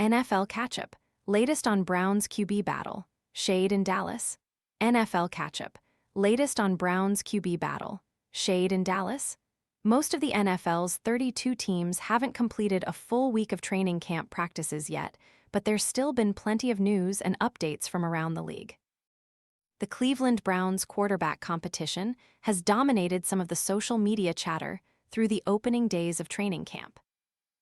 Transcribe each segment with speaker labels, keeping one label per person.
Speaker 1: NFL Catchup, latest on Browns QB battle, shade in Dallas. NFL Catchup, latest on Browns QB battle, shade in Dallas. Most of the NFL's 32 teams haven't completed a full week of training camp practices yet, but there's still been plenty of news and updates from around the league. The Cleveland Browns quarterback competition has dominated some of the social media chatter through the opening days of training camp.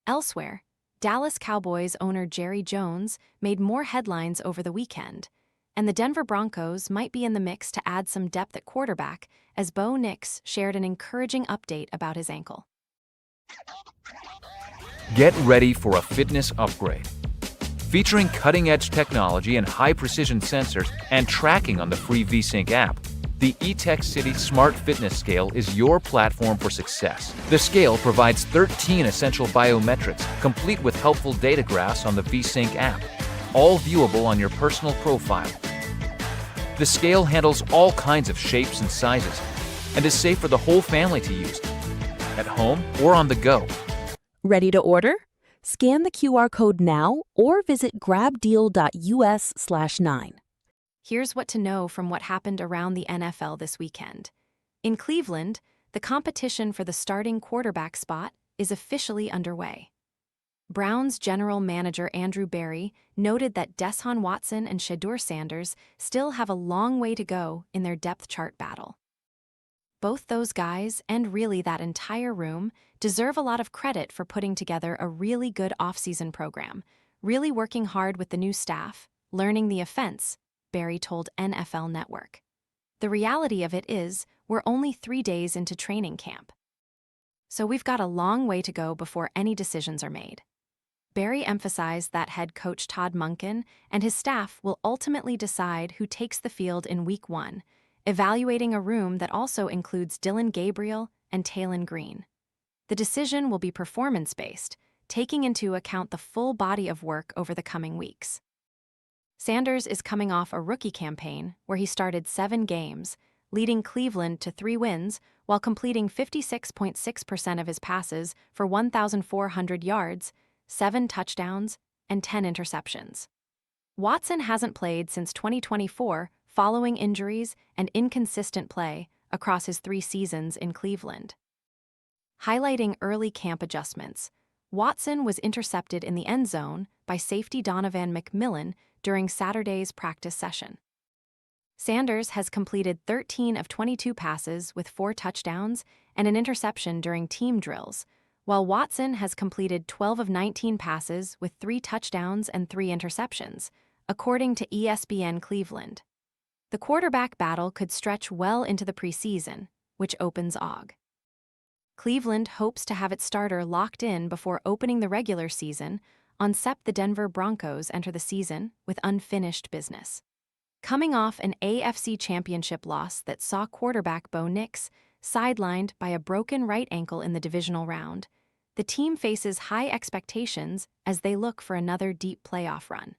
Speaker 1: Elsewhere, Dallas Cowboys owner Jerry Jones made more headlines over the weekend, and the Denver Broncos might be in the mix to add some depth at quarterback as Bo Nix shared an encouraging update about his ankle.
Speaker 2: Get ready for a fitness upgrade. Featuring cutting-edge technology and high-precision sensors and tracking on the free VSync app, the eTech City Smart Fitness Scale is your platform for success. The scale provides 13 essential biometrics, complete with helpful data graphs on the VSync app, all viewable on your personal profile. The scale handles all kinds of shapes and sizes and is safe for the whole family to use, at home or on the go.
Speaker 3: Ready to order? Scan the QR code now or visit grabdeal.us/9.
Speaker 1: Here's what to know from what happened around the NFL this weekend. In Cleveland, the competition for the starting quarterback spot is officially underway. Browns general manager Andrew Berry noted that Deshaun Watson and Shedeur Sanders still have a long way to go in their depth chart battle. Both those guys, and really that entire room, deserve a lot of credit for putting together a really good offseason program, really working hard with the new staff, learning the offense, Berry told NFL Network. The reality of it is, we're only 3 days into training camp. So we've got a long way to go before any decisions are made. Berry emphasized that head coach Todd Monken and his staff will ultimately decide who takes the field in Week 1, evaluating a room that also includes Dylan Gabriel and Taylon Green. The decision will be performance-based, taking into account the full body of work over the coming weeks. Sanders is coming off a rookie campaign where he started 7 games, leading Cleveland to 3 wins while completing 56.6% of his passes for 1,400 yards, 7 touchdowns, and 10 interceptions. Watson hasn't played since 2024 following injuries and inconsistent play across his 3 seasons in Cleveland. Highlighting early camp adjustments, Watson was intercepted in the end zone by safety Donovan McMillan during Saturday's practice session. Sanders has completed 13 of 22 passes with 4 touchdowns and an interception during team drills, while Watson has completed 12 of 19 passes with 3 touchdowns and 3 interceptions, according to ESPN Cleveland. The quarterback battle could stretch well into the preseason, which opens Aug. Cleveland hopes to have its starter locked in before opening the regular season on Sep. The Denver Broncos enter the season with unfinished business. Coming off an AFC championship loss that saw quarterback Bo Nix sidelined by a broken right ankle in the divisional round, the team faces high expectations as they look for another deep playoff run.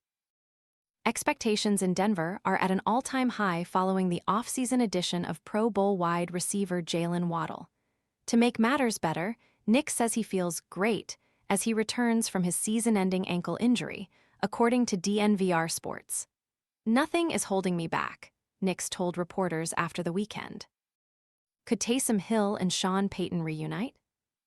Speaker 1: Expectations in Denver are at an all-time high following the off-season addition of Pro Bowl wide receiver Jalen Waddle. To make matters better, Nick says he feels great as he returns from his season-ending ankle injury, according to DNVR Sports. "Nothing is holding me back," Nix told reporters after the weekend. Could Taysom Hill and Sean Payton reunite?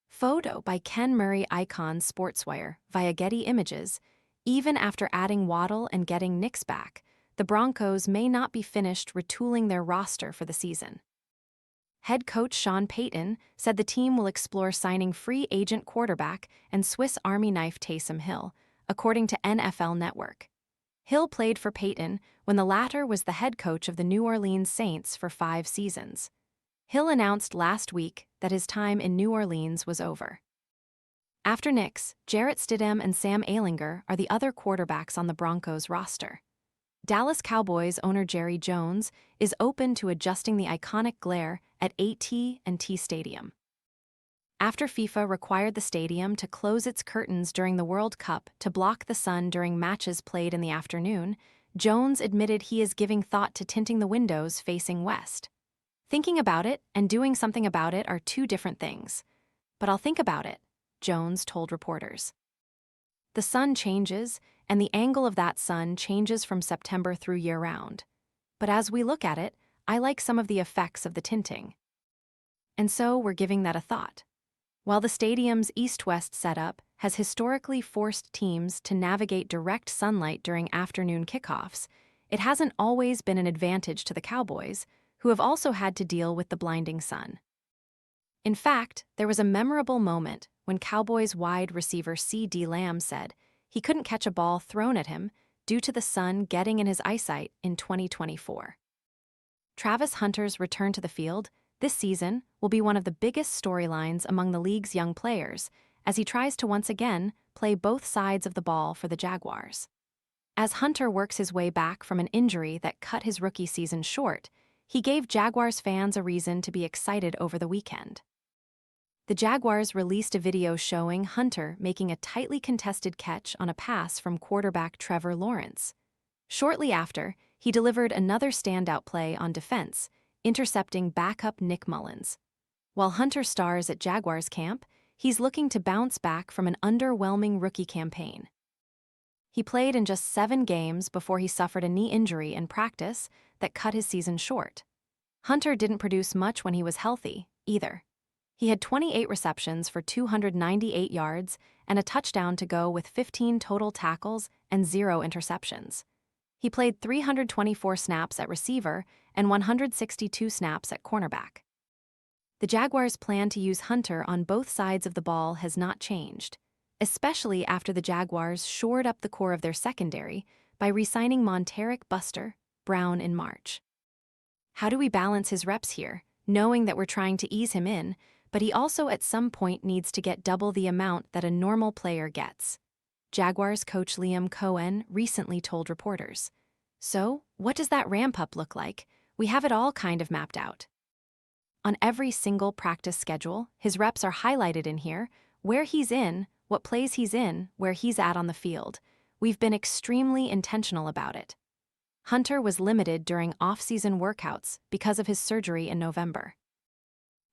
Speaker 1: Photo by Ken Murray Icon Sportswire via Getty Images. Even after adding Waddle and getting Nix back, the Broncos may not be finished retooling their roster for the season. Head coach Sean Payton said the team will explore signing free agent quarterback and Swiss Army knife Taysom Hill, according to NFL Network. Hill played for Payton when the latter was the head coach of the New Orleans Saints for 5 seasons. Hill announced last week that his time in New Orleans was over. After Nix, Jarrett Stidham and Sam Ehlinger are the other quarterbacks on the Broncos roster. Dallas Cowboys owner Jerry Jones is open to adjusting the iconic glare at AT&T Stadium. After FIFA required the stadium to close its curtains during the World Cup to block the sun during matches played in the afternoon, Jones admitted he is giving thought to tinting the windows facing west. "Thinking about it and doing something about it are 2 different things. But I'll think about it," Jones told reporters. "The sun changes, and the angle of that sun changes from September through year-round. But as we look at it, I like some of the effects of the tinting. And so we're giving that a thought. While the stadium's east-west setup has historically forced teams to navigate direct sunlight during afternoon kickoffs, it hasn't always been an advantage to the Cowboys, who have also had to deal with the blinding sun. In fact, there was a memorable moment when Cowboys wide receiver C.D. Lamb said he couldn't catch a ball thrown at him due to the sun getting in his eyesight in 2024. Travis Hunter's return to the field this season will be one of the biggest storylines among the league's young players as he tries to once again play both sides of the ball for the Jaguars. As Hunter works his way back from an injury that cut his rookie season short, he gave Jaguars fans a reason to be excited over the weekend. The Jaguars released a video showing Hunter making a tightly contested catch on a pass from quarterback Trevor Lawrence. Shortly after, he delivered another standout play on defense, intercepting backup Nick Mullins. While Hunter stars at Jaguars camp, he's looking to bounce back from an underwhelming rookie campaign. He played in just 7 games before he suffered a knee injury in practice that cut his season short. Hunter didn't produce much when he was healthy, either. He had 28 receptions for 298 yards and a touchdown to go with 15 total tackles and 0 interceptions. He played 324 snaps at receiver and 162 snaps at cornerback. The Jaguars' plan to use Hunter on both sides of the ball has not changed, especially after the Jaguars shored up the core of their secondary by re-signing Monteric Buster Brown in March. How do we balance his reps here, knowing that we're trying to ease him in, but he also at some point needs to get double the amount that a normal player gets? Jaguars coach Liam Cohen recently told reporters. So, what does that ramp-up look like? We have it all kind of mapped out. On every single practice schedule, his reps are highlighted in here, where he's in, what plays he's in, where he's at on the field. We've been extremely intentional about it. Hunter was limited during off-season workouts because of his surgery in November.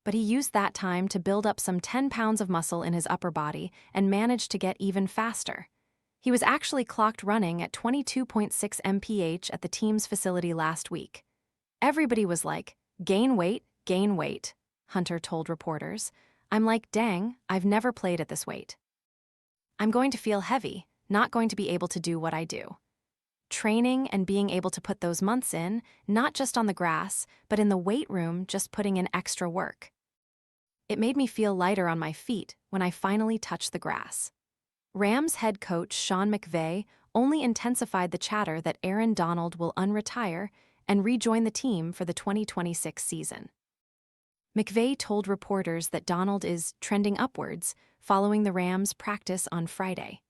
Speaker 1: But he used that time to build up some 10 pounds of muscle in his upper body and managed to get even faster. He was actually clocked running at 22.6 mph at the team's facility last week. Everybody was like, gain weight, Hunter told reporters. I'm like, dang, I've never played at this weight. I'm going to feel heavy, not going to be able to do what I do. Training and being able to put those months in, not just on the grass, but in the weight room, just putting in extra work. It made me feel lighter on my feet when I finally touched the grass. Rams head coach Sean McVay only intensified the chatter that Aaron Donald will unretire and rejoin the team for the 2026 season. McVay told reporters that Donald is trending upwards following the Rams' practice on Friday.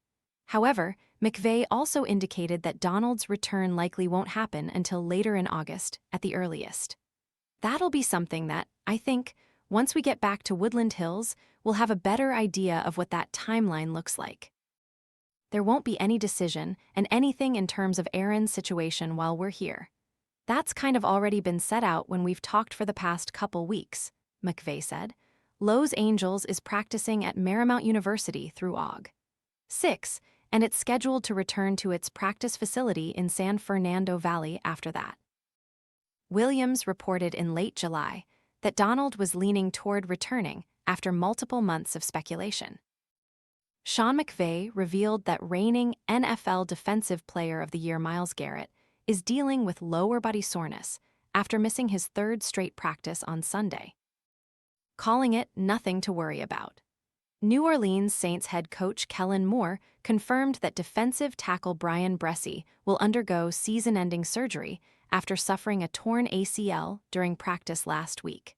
Speaker 1: However, McVay also indicated that Donald's return likely won't happen until later in August at the earliest. That'll be something that, I think, once we get back to Woodland Hills, we'll have a better idea of what that timeline looks like. There won't be any decision and anything in terms of Aaron's situation while we're here. That's kind of already been set out when we've talked for the past couple weeks, McVay said. Los Angeles is practicing at Marymount University through Aug. 6, and it's scheduled to return to its practice facility in San Fernando Valley after that. Williams reported in late July that Donald was leaning toward returning after multiple months of speculation. Sean McVay revealed that reigning NFL Defensive Player of the Year Myles Garrett is dealing with lower body soreness after missing his 3rd straight practice on Sunday, calling it nothing to worry about. New Orleans Saints head coach Kellen Moore confirmed that defensive tackle Brian Bresee will undergo season-ending surgery after suffering a torn ACL during practice last week.